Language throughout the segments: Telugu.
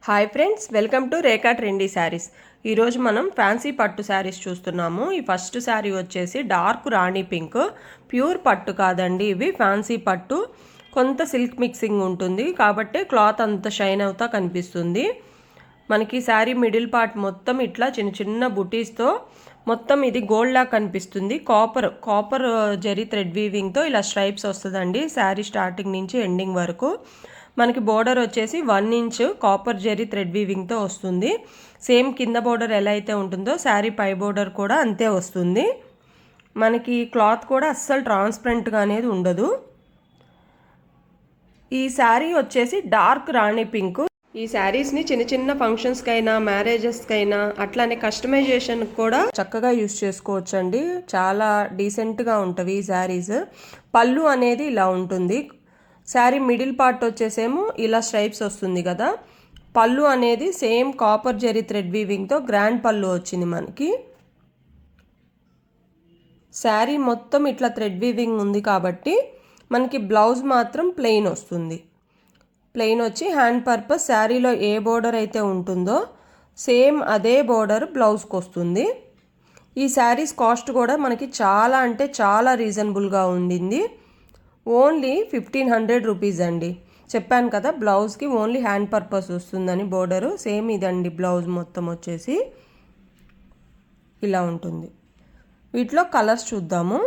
Hi friends, welcome to Rekha trendy saris. ఈరోజు మనం ఫ్యాన్సీ పట్టు శారీస్ చూస్తున్నాము. ఈ ఫస్ట్ శారీ వచ్చేసి డార్క్ రాణి పింక్, ప్యూర్ పట్టు కాదండి, ఇవి ఫ్యాన్సీ పట్టు. కొంత సిల్క్ మిక్సింగ్ ఉంటుంది కాబట్టి క్లాత్ అంత షైన్ అవుతా కనిపిస్తుంది. మనకి శారీ మిడిల్ పార్ట్ మొత్తం ఇట్లా చిన్న చిన్న బుటీస్తో మొత్తం ఇది గోల్డ్ లా కనిపిస్తుంది. కాపర్ జరీ థ్రెడ్ వీవింగ్తో ఇలా స్ట్రైప్స్ వస్తుందండి శారీ స్టార్టింగ్ నుంచి ఎండింగ్ వరకు. మనకి బోర్డర్ వచ్చేసి 1 ఇంచ్ కాపర్ జరీ థ్రెడ్ వీవింగ్తో వస్తుంది. సేమ్ కింద బోర్డర్ ఎలా అయితే ఉంటుందో శారీ పై బోర్డర్ కూడా అంతే వస్తుంది. మనకి క్లాత్ కూడా అస్సలు ట్రాన్స్పరెంట్గా అనేది ఉండదు. ఈ శారీ వచ్చేసి డార్క్ రాణి పింక్. ఈ శారీస్ని చిన్న చిన్న ఫంక్షన్స్కైనా మ్యారేజెస్కైనా అట్లానే కస్టమైజేషన్ కూడా చక్కగా యూస్ చేసుకోవచ్చండి. చాలా డీసెంట్గా ఉంటవి ఈ శారీస్. పళ్ళు అనేది ఇలా ఉంటుంది. శారీ మిడిల్ పార్ట్ వచ్చేసేమో ఇలా స్ట్రైప్స్ వస్తుంది కదా. పళ్ళు అనేది సేమ్ కాపర్ జరీ థ్రెడ్ వీవింగ్తో గ్రాండ్ పళ్ళు వచ్చింది మనకి. శారీ మొత్తం ఇట్లా థ్రెడ్ వీవింగ్ ఉంది కాబట్టి మనకి బ్లౌజ్ మాత్రం ప్లెయిన్ వస్తుంది. ప్లెయిన్ వచ్చి హ్యాండ్ పర్పస్ శారీలో ఏ బోర్డర్ అయితే ఉంటుందో సేమ్ అదే బోర్డర్ బ్లౌజ్కి వస్తుంది. ఈ శారీస్ కాస్ట్ కూడా మనకి చాలా అంటే చాలా రీజనబుల్గా ఉండింది. ఓన్లీ 1500 రూపీస్ అండి. చెప్పాను కదా బ్లౌజ్కి ఓన్లీ హ్యాండ్ పర్పస్ వస్తుందని బోర్డరు. సేమ్ ఇదండి బ్లౌజ్ మొత్తం వచ్చేసి ఇలా ఉంటుంది. వీటిలో కలర్స్ చూద్దాము.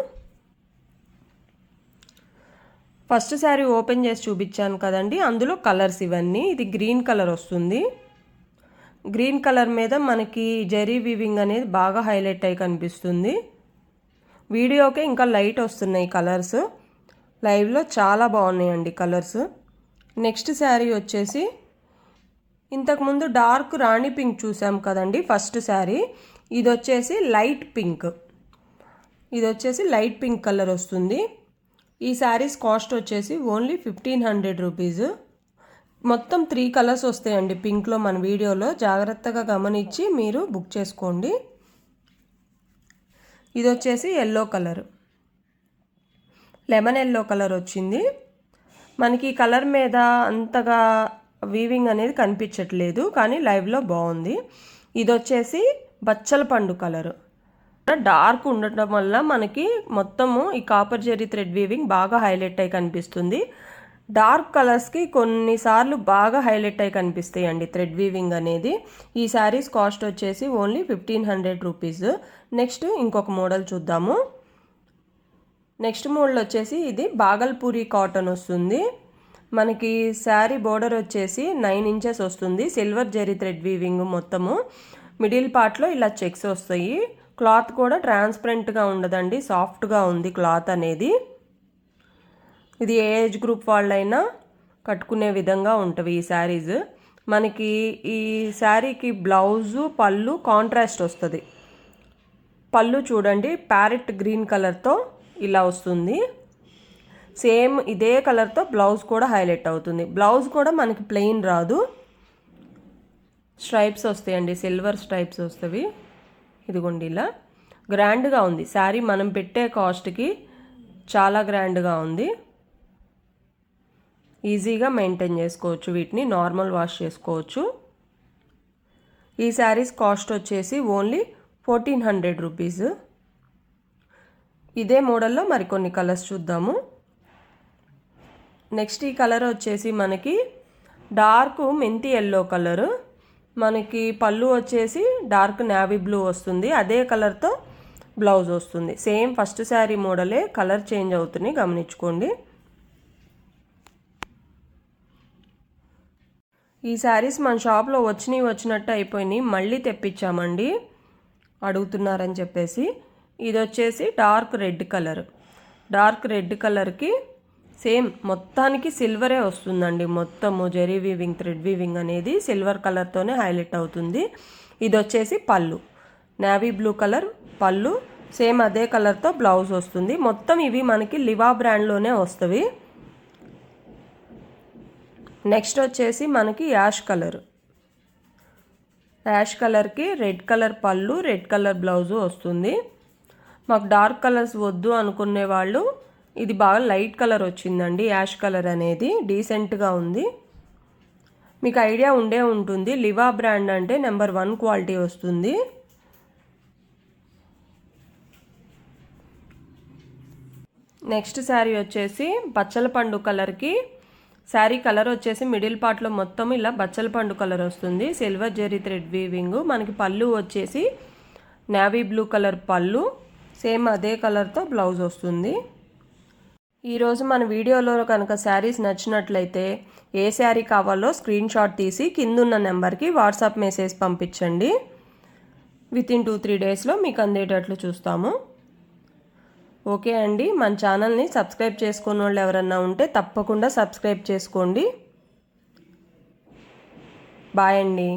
ఫస్ట్ శారీ ఓపెన్ చేసి చూపించాను కదండి, అందులో కలర్స్ ఇవన్నీ. ఇది గ్రీన్ కలర్ వస్తుంది. గ్రీన్ కలర్ మీద మనకి జరీ వీవింగ్ అనేది బాగా హైలైట్ అయి కనిపిస్తుంది. వీడియోకే ఇంకా లైట్ వస్తున్నాయి కలర్స్, లైవ్లో చాలా బాగున్నాయండి కలర్స్. నెక్స్ట్ శారీ వచ్చేసి ఇంతకుముందు డార్క్ రాణి పింక్ చూసాం కదండి ఫస్ట్ శారీ. ఇది వచ్చేసి లైట్ పింక్. ఇది వచ్చేసి లైట్ పింక్ కలర్ వస్తుంది. ఈ శారీస్ కాస్ట్ వచ్చేసి ఓన్లీ 1500 రూపీస్. మొత్తం 3 కలర్స్ వస్తాయండి పింక్లో మన వీడియోలో. జాగ్రత్తగా గమనించి మీరు బుక్ చేసుకోండి. ఇది వచ్చేసి yellow colour, lemon yellow colour వచ్చింది. మనకి ఈ కలర్ మీద అంతగా వీవింగ్ అనేది కనిపించట్లేదు కానీ లైవ్లో బాగుంది. ఇది వచ్చేసి బచ్చల పండు కలర్. డార్క్ ఉండటం వల్ల మనకి మొత్తము ఈ కాపర్ జెరీ థ్రెడ్ వీవింగ్ బాగా హైలైట్ అయి కనిపిస్తుంది. డార్క్ కలర్స్కి కొన్నిసార్లు బాగా హైలైట్ అయి కనిపిస్తాయి అండి థ్రెడ్ వీవింగ్ అనేది. ఈ శారీస్ కాస్ట్ వచ్చేసి ఓన్లీ 1500 రూపీస్. నెక్స్ట్ ఇంకొక మోడల్ చూద్దాము. నెక్స్ట్ మోడల్ వచ్చేసి ఇది బాగల్పూరి కాటన్ వస్తుంది. మనకి శారీ బోర్డర్ వచ్చేసి 9 ఇంచెస్ వస్తుంది. సిల్వర్ జెరీ థ్రెడ్ వీవింగ్ మొత్తము. మిడిల్ పార్ట్లో ఇలా చెక్స్ వస్తాయి. క్లాత్ కూడా ట్రాన్స్పరెంట్గా ఉండదండి, సాఫ్ట్గా ఉంది క్లాత్ అనేది. ఇది ఏ ఏజ్ గ్రూప్ వాళ్ళైనా కట్టుకునే విధంగా ఉంటవి ఈ శారీస్. మనకి ఈ శారీకి బ్లౌజు పళ్ళు కాంట్రాస్ట్ వస్తుంది. పళ్ళు చూడండి ప్యారెట్ గ్రీన్ కలర్తో ఇలా వస్తుంది. సేమ్ ఇదే కలర్తో బ్లౌజ్ కూడా హైలైట్ అవుతుంది. బ్లౌజ్ కూడా మనకి ప్లెయిన్ రాదు, స్ట్రైప్స్ వస్తాయండి, సిల్వర్ స్ట్రైప్స్ వస్తాయి. ఇదిగోండి ఇలా గ్రాండ్గా ఉంది శారీ. మనం పెట్టే కాస్ట్కి చాలా గ్రాండ్గా ఉంది. ఈజీగా మెయింటైన్ చేసుకోవచ్చు, వీటిని నార్మల్ వాష్ చేసుకోవచ్చు. ఈ శారీస్ కాస్ట్ వచ్చేసి ఓన్లీ 1400 రూపీస్. ఇదే మోడల్లో మరికొన్ని కలర్స్ చూద్దాము. నెక్స్ట్ ఈ కలర్ వచ్చేసి మనకి డార్క్ మెంతి ఎల్లో కలర్. మనకి పళ్ళు వచ్చేసి డార్క్ నేవీ బ్లూ వస్తుంది. అదే కలర్తో బ్లౌజ్ వస్తుంది. సేమ్ ఫస్ట్ శారీ మోడలే, కలర్ చేంజ్ అవుతుంది గమనించుకోండి. ఈ శారీస్ మన షాప్లో వచ్చినట్టు అయిపోయినాయి, మళ్ళీ తెప్పించామండి అడుగుతున్నారని చెప్పేసి. ఇది వచ్చేసి dark red colour. Dark red కలర్కి సేమ్ మొత్తానికి సిల్వరే వస్తుందండి. మొత్తము జెరీ వీవింగ్ థ్రెడ్ వీవింగ్ అనేది సిల్వర్ కలర్తోనే హైలైట్ అవుతుంది. ఇది వచ్చేసి పళ్ళు, నేవీ బ్లూ కలర్ పళ్ళు. సేమ్ అదే కలర్తో బ్లౌజ్ వస్తుంది. మొత్తం ఇవి మనకి లివా బ్రాండ్లోనే వస్తవి. నెక్స్ట్ వచ్చేసి మనకి యాష్ కలర్. యాష్ కలర్కి రెడ్ కలర్ పళ్ళు, రెడ్ కలర్ బ్లౌజు వస్తుంది. మాకు డార్క్ కలర్స్ వద్దు అనుకునే వాళ్ళు ఇది బాగా లైట్ కలర్ వచ్చిందండి. యాష్ కలర్ అనేది డీసెంట్గా ఉంది. మీకు ఐడియా ఉండే ఉంటుంది, లివా బ్రాండ్ అంటే నెంబర్ 1 క్వాలిటీ వస్తుంది. నెక్స్ట్ శారీ వచ్చేసి బచ్చల పండు కలర్కి, శారీ కలర్ వచ్చేసి మిడిల్ పార్ట్లో మొత్తం ఇలా బచ్చల పండు కలర్ వస్తుంది. Silver zari thread weaving. మనకి పళ్ళు వచ్చేసి నేవీ బ్లూ కలర్ పళ్ళు, సేమ్ అదే కలర్తో బ్లౌజ్ వస్తుంది. ఈరోజు మన వీడియోలో కనుక శారీస్ నచ్చినట్లయితే ఏ శారీ కావాలో స్క్రీన్ షాట్ తీసి కిందున్న నెంబర్కి వాట్సాప్ మెసేజ్ పంపించండి. వితిన్ 2-3 డేస్లో మీకు అందేటట్లు చూస్తాము. ఓకే అండి, మన ఛానల్ని సబ్స్క్రైబ్ చేసుకున్న వాళ్ళు ఎవరన్నా ఉంటే తప్పకుండా సబ్స్క్రైబ్ చేసుకోండి. బాయ్ అండి.